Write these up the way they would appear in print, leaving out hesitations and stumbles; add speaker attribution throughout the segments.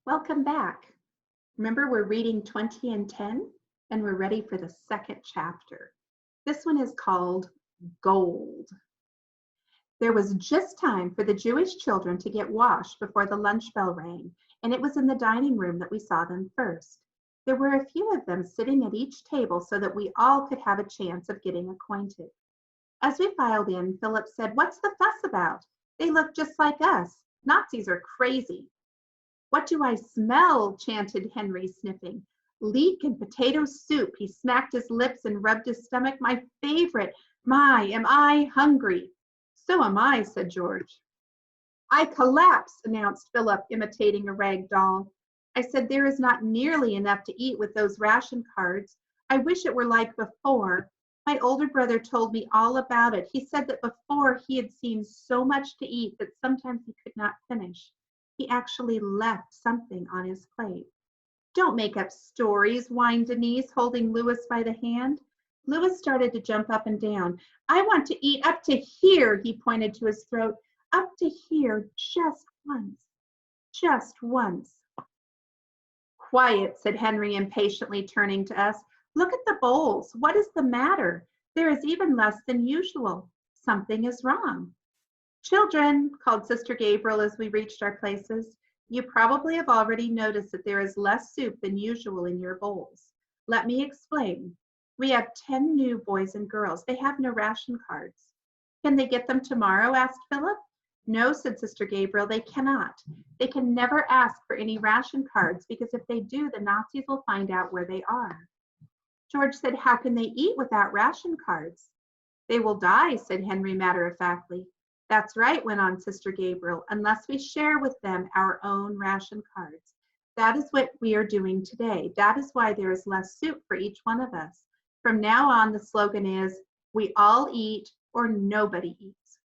Speaker 1: Welcome back. Remember, we're reading 20 and 10, and we're ready for the second chapter. This one is called Gold. There was just time for the Jewish children to get washed before the lunch bell rang, and it was in the dining room that we saw them first. There were a few of them sitting at each table so that we all could have a chance of getting acquainted. As we filed in, Philip said, "What's the fuss about? They look just like us. Nazis are crazy." "What do I smell?" chanted Henry, sniffing. "Leek and potato soup." He smacked his lips and rubbed his stomach. "My favorite. My, am I hungry." "So am I," said George. "I collapse," announced Philip, imitating a rag doll. I said, "There is not nearly enough to eat with those ration cards. I wish it were like before. My older brother told me all about it. He said that before he had seen so much to eat that sometimes he could not finish. He actually left something on his plate." "Don't make up stories," whined Denise, holding Louis by the hand. Louis started to jump up and down. "I want to eat up to here," he pointed to his throat. "Up to here, just once. Just once." "Quiet," said Henry impatiently, turning to us. "Look at the bowls. What is the matter? There is even less than usual. Something is wrong." "Children," called Sister Gabriel as we reached our places, "you probably have already noticed that there is less soup than usual in your bowls. Let me explain. We have 10 new boys and girls. They have no ration cards." "Can they get them tomorrow?" asked Philip. "No," said Sister Gabriel, "they cannot. They can never ask for any ration cards because if they do, the Nazis will find out where they are." George said, "How can they eat without ration cards?" "They will die," said Henry matter-of-factly. "That's right," went on Sister Gabriel, "unless we share with them our own ration cards. That is what we are doing today. That is why there is less soup for each one of us. From now on, the slogan is, we all eat or nobody eats."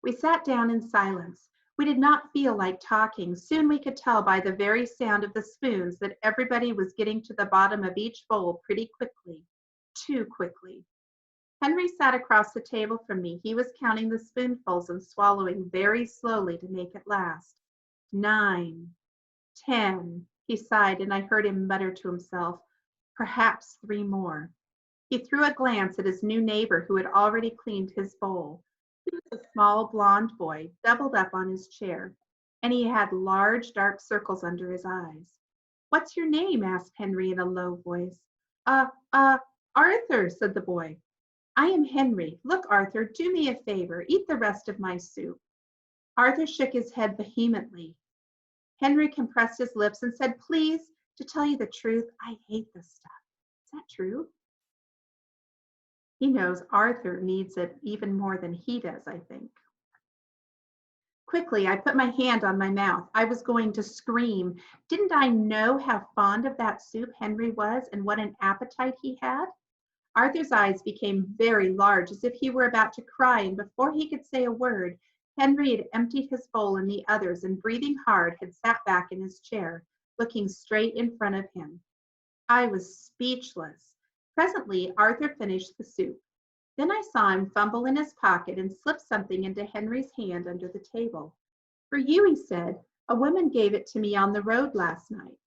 Speaker 1: We sat down in silence. We did not feel like talking. Soon we could tell by the very sound of the spoons that everybody was getting to the bottom of each bowl pretty quickly. Too quickly. Henry sat across the table from me. He was counting the spoonfuls and swallowing very slowly to make it last. 9, 10, he sighed, and I heard him mutter to himself, "Perhaps 3 more." He threw a glance at his new neighbor who had already cleaned his bowl. He was a small blond boy, doubled up on his chair, and he had large dark circles under his eyes. "What's your name?" asked Henry in a low voice. Arthur," said the boy. "I am Henry. Look, Arthur, do me a favor. Eat the rest of my soup." Arthur shook his head vehemently. Henry compressed his lips and said, "Please, to tell you the truth, I hate this stuff." Is that true? He knows Arthur needs it even more than he does, I think. Quickly, I put my hand on my mouth. I was going to scream. Didn't I know how fond of that soup Henry was and what an appetite he had? Arthur's eyes became very large, as if he were about to cry, and before he could say a word, Henry had emptied his bowl and the others, and breathing hard, had sat back in his chair, looking straight in front of him. I was speechless. Presently, Arthur finished the soup. Then I saw him fumble in his pocket and slip something into Henry's hand under the table. "For you," he said. "A woman gave it to me on the road last night."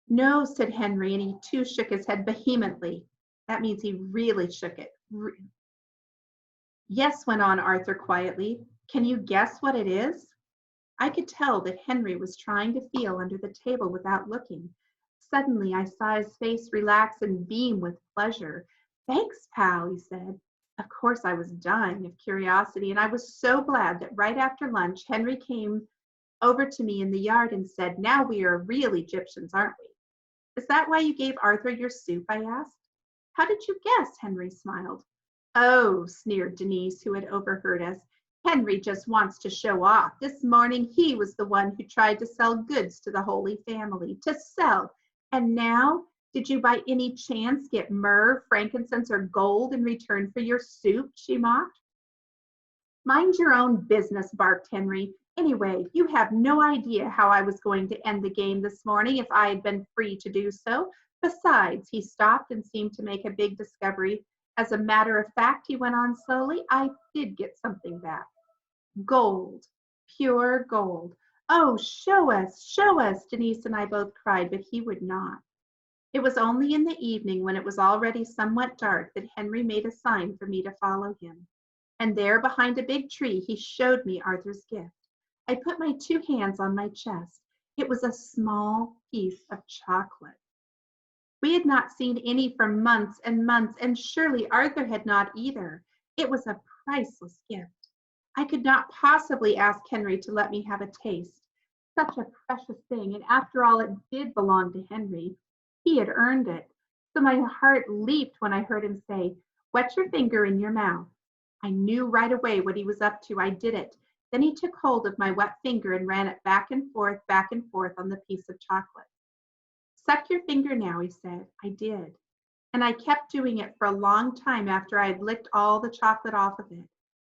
Speaker 1: "No," said Henry, and he too shook his head vehemently. That means he really shook it. "Yes," went on Arthur quietly. "Can you guess what it is?" I could tell that Henry was trying to feel under the table without looking. Suddenly, I saw his face relax and beam with pleasure. "Thanks, pal," he said. Of course, I was dying of curiosity, and I was so glad that right after lunch, Henry came over to me in the yard and said, "Now we are real Egyptians, aren't we?" "Is that why you gave Arthur your soup?" I asked. "How did you guess?" Henry smiled. "Oh," sneered Denise, who had overheard us, "Henry just wants to show off. This morning he was the one who tried to sell goods to the Holy Family. To sell! And now, did you by any chance get myrrh, frankincense, or gold in return for your soup?" she mocked. "Mind your own business," barked Henry. "Anyway, you have no idea how I was going to end the game this morning if I had been free to do so. Besides," he stopped and seemed to make a big discovery. "As a matter of fact," he went on slowly, "I did get something back. Gold, pure gold. Oh, show us, Denise and I both cried, but he would not. It was only in the evening, when it was already somewhat dark, that Henry made a sign for me to follow him. And there, behind a big tree, he showed me Arthur's gift. I put my 2 hands on my chest. It was a small piece of chocolate. We had not seen any for months and months, and surely Arthur had not either. It was a priceless gift. I could not possibly ask Henry to let me have a taste. Such a precious thing, and after all, it did belong to Henry. He had earned it. So my heart leaped when I heard him say, "Wet your finger in your mouth." I knew right away what he was up to. I did it. Then he took hold of my wet finger and ran it back and forth on the piece of chocolate. "Suck your finger now," he said. I did. And I kept doing it for a long time after I had licked all the chocolate off of it.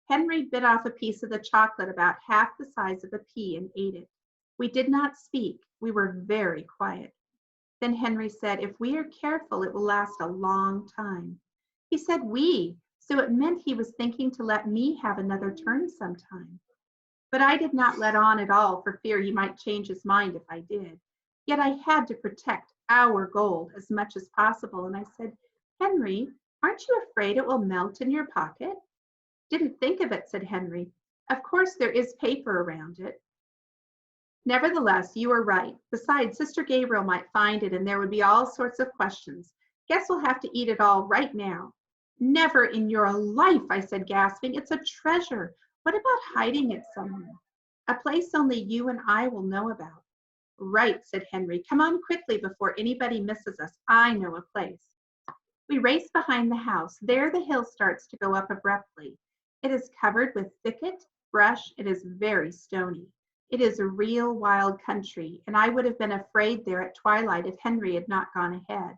Speaker 1: Henry bit off a piece of the chocolate about half the size of a pea and ate it. We did not speak. We were very quiet. Then Henry said, "If we are careful, it will last a long time." He said "we," so it meant he was thinking to let me have another turn sometime. But I did not let on at all, for fear he might change his mind if I did. Yet I had to protect our gold as much as possible, and I said, "Henry, aren't you afraid it will melt in your pocket?" "Didn't think of it," said Henry. "Of course there is paper around it." "Nevertheless, you are right. Besides, Sister Gabriel might find it, and there would be all sorts of questions. Guess we'll have to eat it all right now." "Never in your life," I said, gasping. "It's a treasure. What about hiding it somewhere? A place only you and I will know about." "Right," said Henry. "Come on quickly before anybody misses us. I know a place." We raced behind the house. There the hill starts to go up abruptly. It is covered with thicket, brush. It is very stony. It is a real wild country, and I would have been afraid there at twilight if Henry had not gone ahead.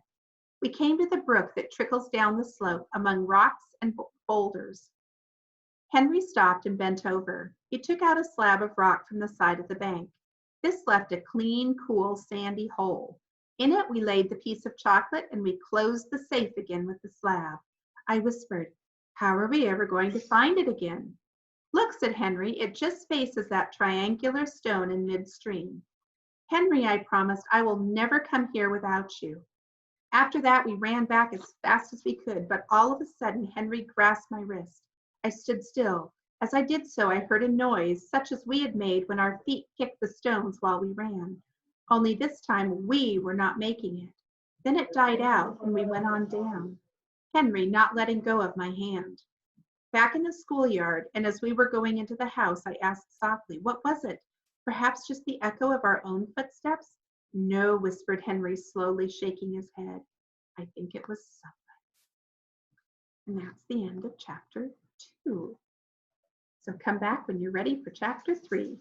Speaker 1: We came to the brook that trickles down the slope among rocks and boulders. Henry stopped and bent over. He took out a slab of rock from the side of the bank. This left a clean, cool, sandy hole. In it we laid the piece of chocolate, and we closed the safe again with the slab. I whispered, "How are we ever going to find it again?" "Look," said Henry, "it just faces that triangular stone in midstream." "Henry," I promised, "I will never come here without you." After that, we ran back as fast as we could, but all of a sudden, Henry grasped my wrist. I stood still. As I did so, I heard a noise, such as we had made when our feet kicked the stones while we ran. Only this time, we were not making it. Then it died out, and we went on down, Henry not letting go of my hand. Back in the schoolyard, and as we were going into the house, I asked softly, "What was it? Perhaps just the echo of our own footsteps?" "No," whispered Henry, slowly shaking his head. "I think it was something." And that's the end of chapter 2. So come back when you're ready for chapter 3.